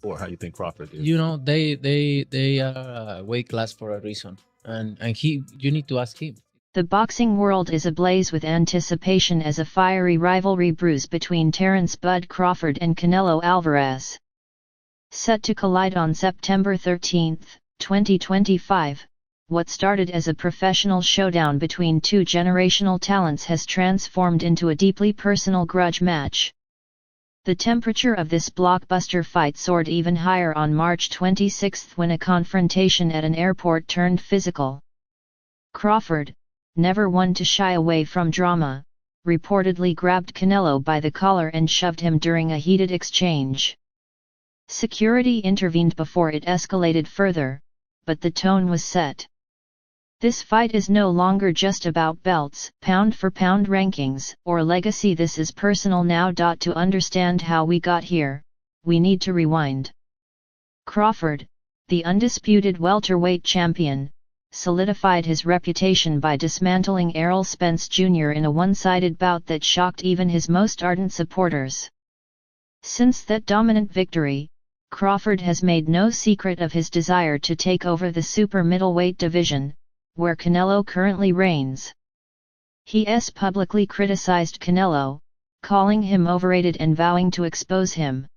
before. How you think Crawford is? They are weight class for a reason, and he, you need to ask him. The boxing world is ablaze with anticipation as a fiery rivalry brews between Terence "Bud" Crawford and Canelo Alvarez. Set to collide on September 13, 2025, what started as a professional showdown between two generational talents has transformed into a deeply personal grudge match. The temperature of this blockbuster fight soared even higher on March 26 when a confrontation at an airport turned physical. Crawford, never one to shy away from drama, reportedly grabbed Canelo by the collar and shoved him during a heated exchange. Security intervened before it escalated further, but the tone was set. This fight is no longer just about belts, pound-for-pound rankings, or legacy. This is personal now. To understand how we got here, we need to rewind. Crawford, the undisputed welterweight champion, solidified his reputation by dismantling Errol Spence Jr. in a one-sided bout that shocked even his most ardent supporters. Since that dominant victory, Crawford has made no secret of his desire to take over the super middleweight division, where Canelo currently reigns. He has publicly criticized Canelo, calling him overrated and vowing to expose him.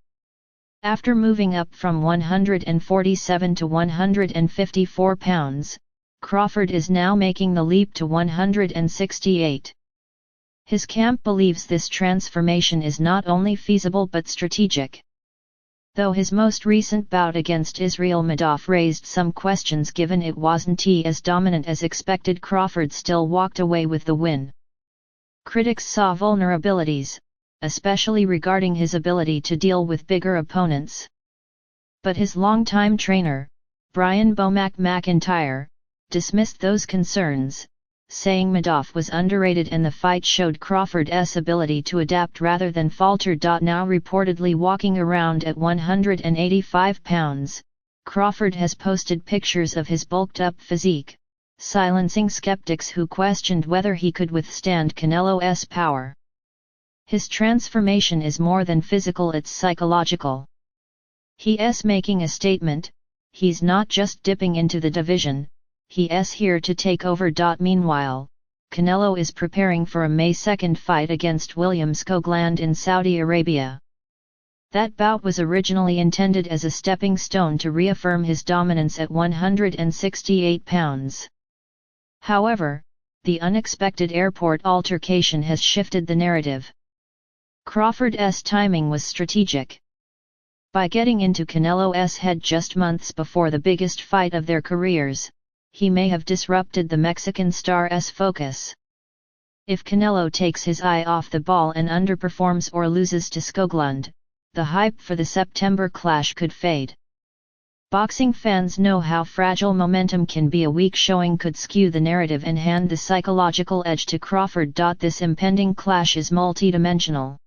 After moving up from 147 to 154 pounds, Crawford is now making the leap to 168. His camp believes this transformation is not only feasible but strategic. Though his most recent bout against Israel Madoff raised some questions given it wasn't as dominant as expected, Crawford still walked away with the win. Critics saw vulnerabilities, especially regarding his ability to deal with bigger opponents. But his longtime trainer, Brian "Bomac" McIntyre, dismissed those concerns, saying Madoff was underrated and the fight showed Crawford's ability to adapt rather than falter. Now reportedly walking around at 185 pounds, Crawford has posted pictures of his bulked-up physique, silencing skeptics who questioned whether he could withstand Canelo's power. His transformation is more than physical, it's psychological. He's making a statement. He's not just dipping into the division, he's here to take over. Meanwhile, Canelo is preparing for a May 2 fight against William Skoglund in Saudi Arabia. That bout was originally intended as a stepping stone to reaffirm his dominance at 168 pounds. However, the unexpected airport altercation has shifted the narrative. Crawford's timing was strategic. By getting into Canelo's head just months before the biggest fight of their careers, he may have disrupted the Mexican star's focus. If Canelo takes his eye off the ball and underperforms or loses to Skoglund, the hype for the September clash could fade. Boxing fans know how fragile momentum can be. A weak showing could skew the narrative and hand the psychological edge to Crawford. This impending clash is multidimensional.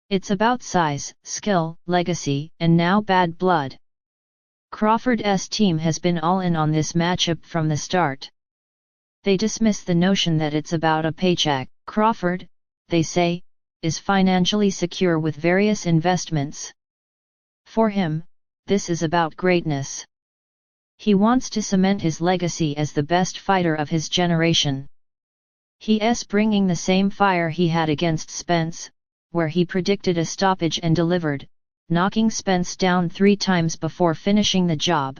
It's about size, skill, legacy, and now bad blood. Crawford's team has been all in on this matchup from the start. They dismiss the notion that it's about a paycheck. Crawford, they say, is financially secure with various investments. For him, this is about greatness. He wants to cement his legacy as the best fighter of his generation. He's bringing the same fire he had against Spence, where he predicted a stoppage and delivered, knocking Spence down 3 times before finishing the job.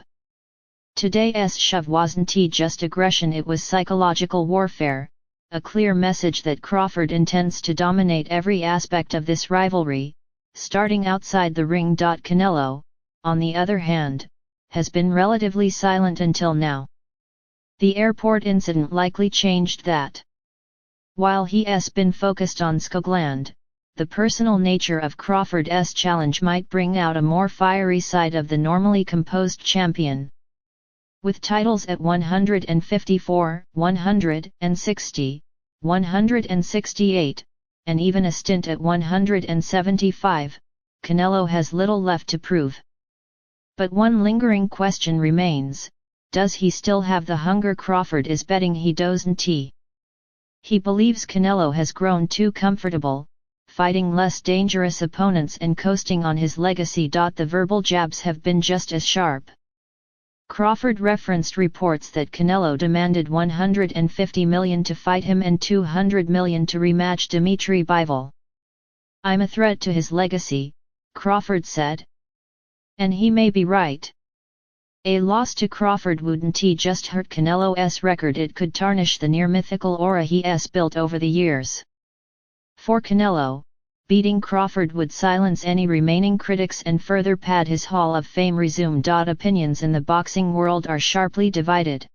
Today's shove wasn't just aggression, it was psychological warfare, a clear message that Crawford intends to dominate every aspect of this rivalry, starting outside the ring. Canelo, on the other hand, has been relatively silent until now. The airport incident likely changed that. While he's been focused on Skoglund, the personal nature of Crawford's challenge might bring out a more fiery side of the normally composed champion. With titles at 154, 160, 168, and even a stint at 175, Canelo has little left to prove. But one lingering question remains: does he still have the hunger? Crawford is betting he doesn't. He believes Canelo has grown too comfortable, fighting less dangerous opponents and coasting on his legacy. The verbal jabs have been just as sharp. Crawford referenced reports that Canelo demanded $150 million to fight him and $200 million to rematch Dimitri Bivol. "I'm a threat to his legacy," Crawford said. And he may be right. A loss to Crawford wouldn't just hurt Canelo's record, it could tarnish the near-mythical aura he's built over the years. For Canelo, beating Crawford would silence any remaining critics and further pad his Hall of Fame resume. Opinions in the boxing world are sharply divided.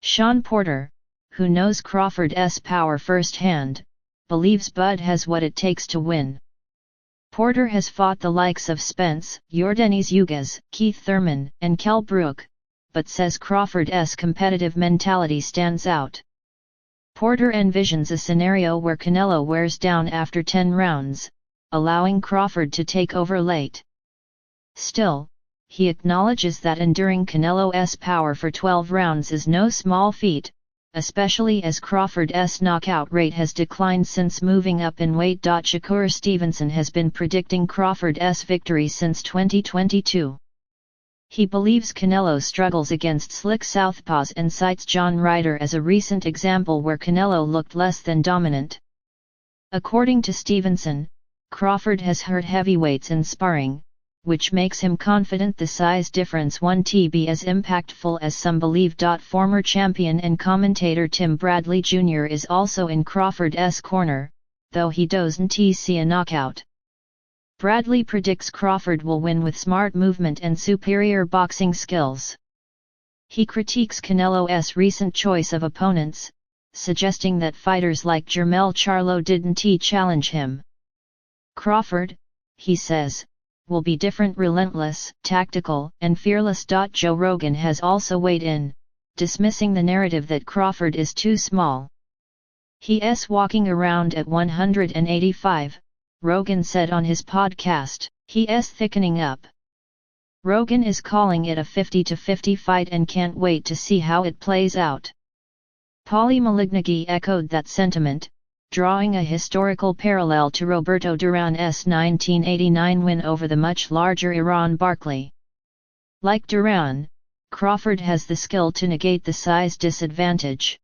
Sean Porter, who knows Crawford's power firsthand, believes Bud has what it takes to win. Porter has fought the likes of Spence, Yordenis Ugas, Keith Thurman, and Kell Brook, but says Crawford's competitive mentality stands out. Porter envisions a scenario where Canelo wears down after 10 rounds, allowing Crawford to take over late. Still, he acknowledges that enduring Canelo's power for 12 rounds is no small feat, especially as Crawford's knockout rate has declined since moving up in weight. Shakur Stevenson has been predicting Crawford's victory since 2022. He believes Canelo struggles against slick southpaws and cites John Ryder as a recent example where Canelo looked less than dominant. According to Stevenson, Crawford has hurt heavyweights in sparring, which makes him confident the size difference won't be as impactful as some believe. Former champion and commentator Tim Bradley Jr. is also in Crawford's corner, though he doesn't see a knockout. Bradley predicts Crawford will win with smart movement and superior boxing skills. He critiques Canelo's recent choice of opponents, suggesting that fighters like Jermell Charlo didn't challenge him. Crawford, he says, will be different, relentless, tactical, and fearless. Joe Rogan has also weighed in, dismissing the narrative that Crawford is too small. He's walking around at 185, Rogan said on his podcast. He's thickening up. Rogan is calling it a 50-50 fight and can't wait to see how it plays out. Paulie Malignaggi echoed that sentiment, drawing a historical parallel to Roberto Duran's 1989 win over the much larger Iran Barkley. Like Duran, Crawford has the skill to negate the size disadvantage.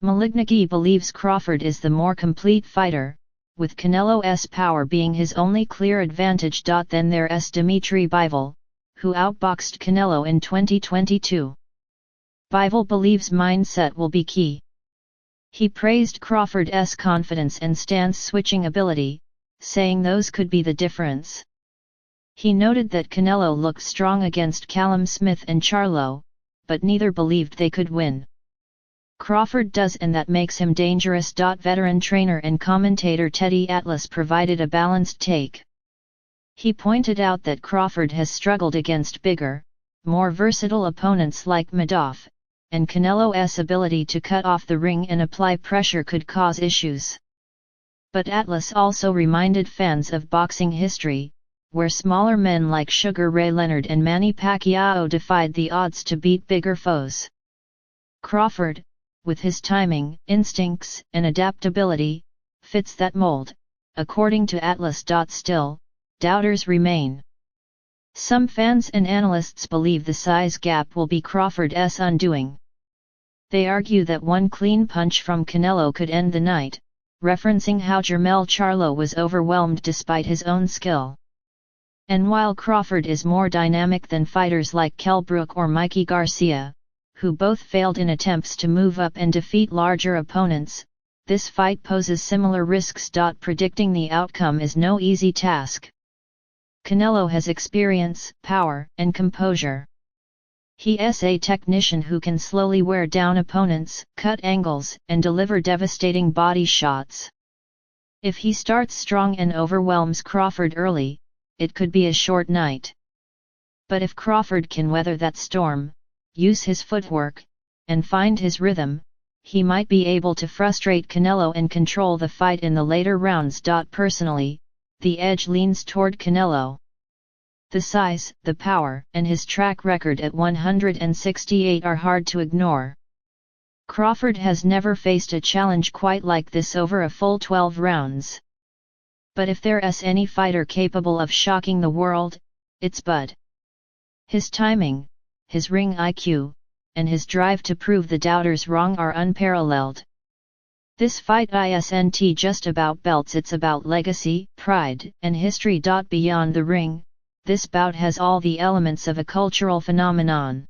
Malignaggi believes Crawford is the more complete fighter, with Canelo's power being his only clear advantage. Then there's Dimitri Bivol, who outboxed Canelo in 2022. Bivol believes mindset will be key. He praised Crawford's confidence and stance-switching ability, saying those could be the difference. He noted that Canelo looked strong against Callum Smith and Charlo, but neither believed they could win. Crawford does, and that makes him dangerous. Veteran trainer and commentator Teddy Atlas provided a balanced take. He pointed out that Crawford has struggled against bigger, more versatile opponents like Madoff, and Canelo's ability to cut off the ring and apply pressure could cause issues. But Atlas also reminded fans of boxing history, where smaller men like Sugar Ray Leonard and Manny Pacquiao defied the odds to beat bigger foes. Crawford, with his timing, instincts, and adaptability, fits that mold, according to Atlas. Still, doubters remain. Some fans and analysts believe the size gap will be Crawford's undoing. They argue that one clean punch from Canelo could end the night, referencing how Jermell Charlo was overwhelmed despite his own skill. And while Crawford is more dynamic than fighters like Kell Brook or Mikey Garcia, who both failed in attempts to move up and defeat larger opponents, this fight poses similar risks. Predicting the outcome is no easy task. Canelo has experience, power, and composure. He's a technician who can slowly wear down opponents, cut angles, and deliver devastating body shots. If he starts strong and overwhelms Crawford early, it could be a short night. But if Crawford can weather that storm, use his footwork, and find his rhythm, he might be able to frustrate Canelo and control the fight in the later rounds. Personally, the edge leans toward Canelo. The size, the power, and his track record at 168 are hard to ignore. Crawford has never faced a challenge quite like this over a full 12 rounds. But if there's any fighter capable of shocking the world, it's Bud. His timing, his ring IQ, and his drive to prove the doubters wrong are unparalleled. This fight isn't just about belts, it's about legacy, pride, and history. Beyond the ring, this bout has all the elements of a cultural phenomenon.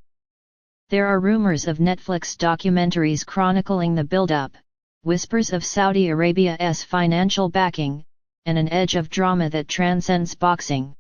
There are rumors of Netflix documentaries chronicling the build-up, whispers of Saudi Arabia's financial backing, and an edge of drama that transcends boxing.